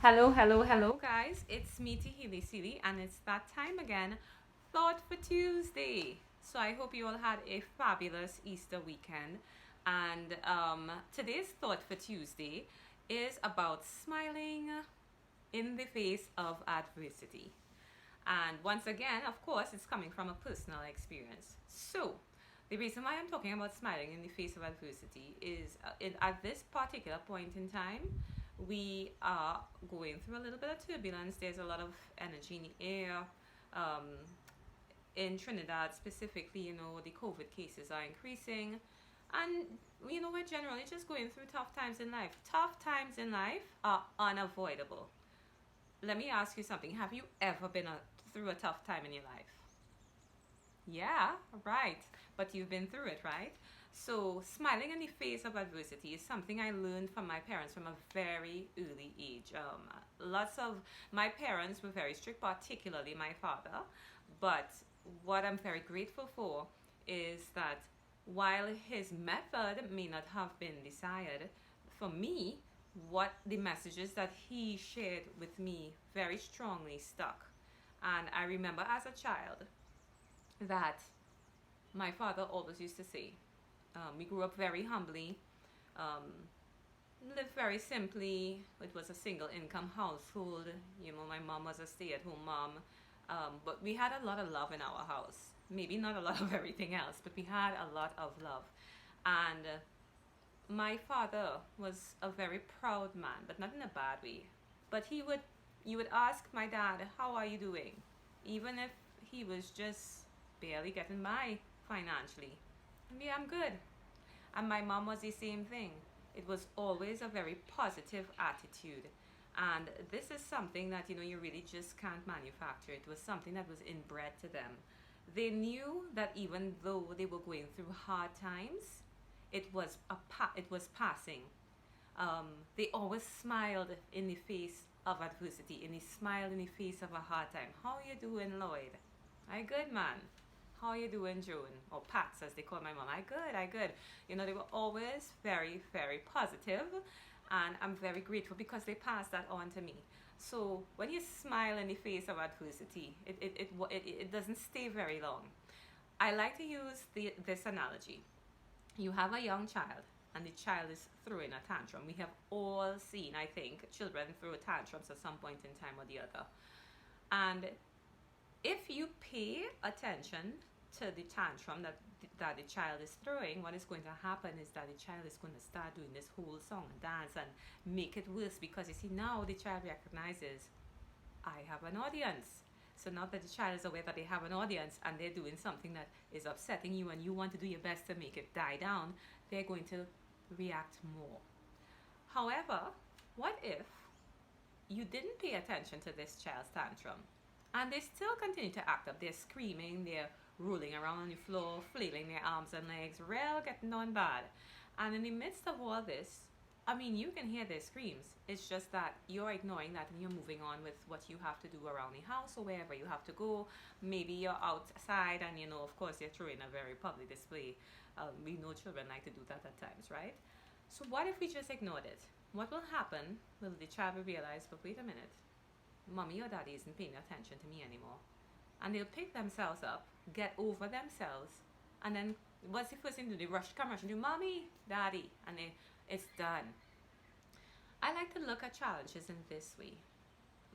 Hello, hello, hello, guys. It's me, Tahili Seely, and it's that time again, Thought for Tuesday. So I hope you all had a fabulous Easter weekend. And today's Thought for Tuesday is about smiling in the face of adversity. And once again, of course, it's coming from a personal experience. So, the reason why I'm talking about smiling in the face of adversity is at this particular point in time, we are going through a little bit of turbulence. There's a lot of energy in the air. Um, in Trinidad, specifically, the COVID cases are increasing. And, we're generally just going through tough times in life. Tough times in life are unavoidable. Let me ask you something. Have you ever been through a tough time in your life? Yeah, right. But you've been through it, right? So, smiling in the face of adversity is something I learned from my parents from a very early age. Lots of my parents were very strict, particularly my father. But what I'm very grateful for is that while his method may not have been desired, for me, what the messages that he shared with me very strongly stuck. And I remember as a child that my father always used to say, we grew up very humbly, um, lived very simply. It was a single income household. My mom was a stay at home mom. But we had a lot of love in our house. Maybe not a lot of everything else, but we had a lot of love. And my father was a very proud man, but not in a bad way. But you would ask my dad, "How are you doing?" Even if he was just barely getting by financially. Yeah, I'm good. And my mom was the same thing. It was always a very positive attitude. And this is something that you really just can't manufacture. It was something that was inbred to them. They knew that even though they were going through hard times, it was passing. Um, they always smiled in the face of adversity, and they smiled in the face of a hard time. How you doing, Lloyd? I good, man. How you doing, June? Or Pats, as they call my mom. I good, I good. They were always very, very positive, and I'm very grateful because they passed that on to me. So when you smile in the face of adversity, it doesn't stay very long. I like to use this analogy. You have a young child, and the child is throwing a tantrum. We have all seen, I think, children throw tantrums at some point in time or the other. And if you pay attention to the tantrum that the child is throwing, what is going to happen is that the child is going to start doing this whole song and dance and make it worse, because you see, now the child recognizes, I have an audience. So now that the child is aware that they have an audience and they're doing something that is upsetting you and you want to do your best to make it die down, they're going to react more. However, what if you didn't pay attention to this child's tantrum and they still continue to act up? They're screaming, they're rolling around on the floor, flailing their arms and legs, real getting on bad. And in the midst of all this, I mean, you can hear their screams. It's just that you're ignoring that and you're moving on with what you have to do around the house or wherever you have to go. Maybe you're outside and, of course, you're throwing a very public display. We know children like to do that at times, right? So, what if we just ignored it? What will happen? Will the child realize, but wait a minute, mommy or daddy isn't paying attention to me anymore? And they'll pick themselves up, get over themselves, and then what's the first thing to do? They come rush and do, mommy, daddy, and it's done. I like to look at challenges in this way.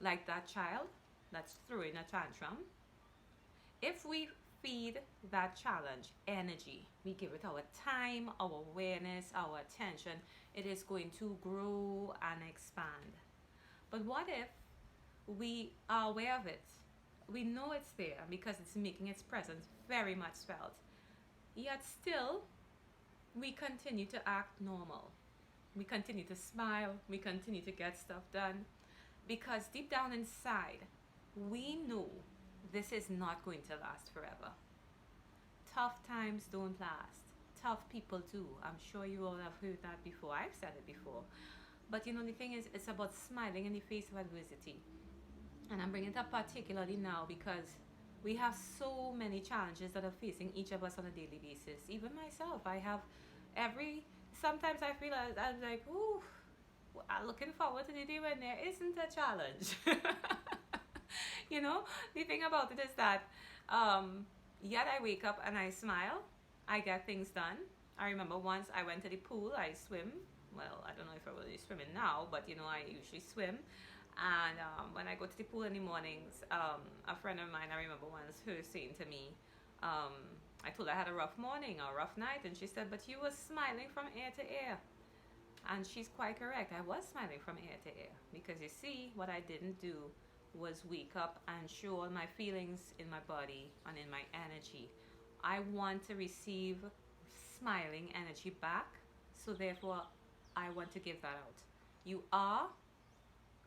Like that child that's throwing a tantrum, if we feed that challenge energy, we give it our time, our awareness, our attention, it is going to grow and expand. But what if we are aware of it? We know it's there because it's making its presence very much felt. Yet still, we continue to act normal. We continue to smile. We continue to get stuff done. Because deep down inside, we know this is not going to last forever. Tough times don't last. Tough people do. I'm sure you all have heard that before. I've said it before. But the thing is, it's about smiling in the face of adversity. And I'm bringing it up particularly now because we have so many challenges that are facing each of us on a daily basis. Even myself, I have sometimes I feel I'm like, ooh, looking forward to the day when there isn't a challenge. You know, the thing about it is that, yet I wake up and I smile, I get things done. I remember once I went to the pool, I swim. Well, I don't know if I will be swimming now, but you know, I usually swim. And when I go to the pool in the mornings, a friend of mine, I remember once her saying to me, um, I told her I had a rough morning or a rough night, and she said, "But you were smiling from ear to ear." And she's quite correct. I was smiling from ear to ear because you see, what I didn't do was wake up and show all my feelings in my body and in my energy. I want to receive smiling energy back, so therefore, I want to give that out. You are,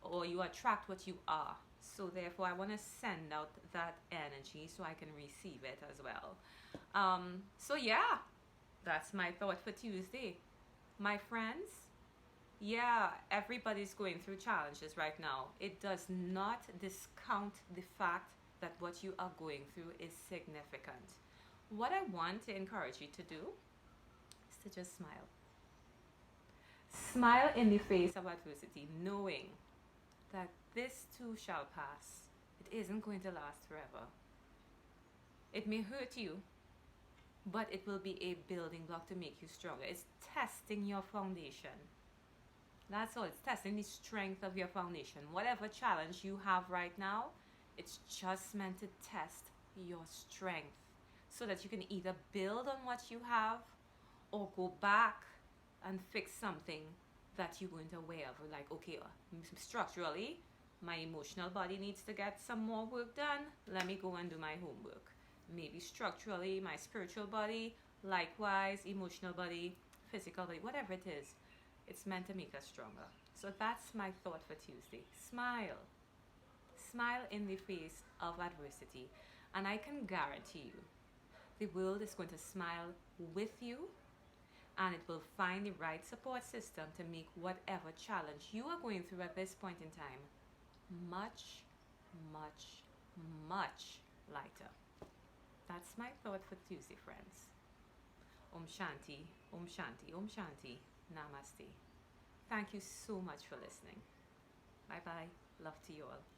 or you attract what you are. So therefore, I want to send out that energy so I can receive it as well. So yeah, that's my thought for Tuesday. My friends, yeah, everybody's going through challenges right now. It does not discount the fact that what you are going through is significant. What I want to encourage you to do is to just smile. Smile in the face of adversity, knowing that this too shall pass. It isn't going to last forever. It may hurt you, but it will be a building block to make you stronger. It's testing your foundation. That's all. It's testing the strength of your foundation. Whatever challenge you have right now, it's just meant to test your strength so that you can either build on what you have or go back and fix something that you weren't aware of. Like, okay, structurally, my emotional body needs to get some more work done. Let me go and do my homework. Maybe structurally, my spiritual body, likewise, emotional body, physical body, whatever it is, it's meant to make us stronger. So that's my thought for Tuesday. Smile. Smile in the face of adversity. And I can guarantee you, the world is going to smile with you, and it will find the right support system to make whatever challenge you are going through at this point in time much, much, much lighter. That's my thought for Tuesday, friends. Om Shanti, Om Shanti, Om Shanti. Namaste. Thank you so much for listening. Bye bye. Love to you all.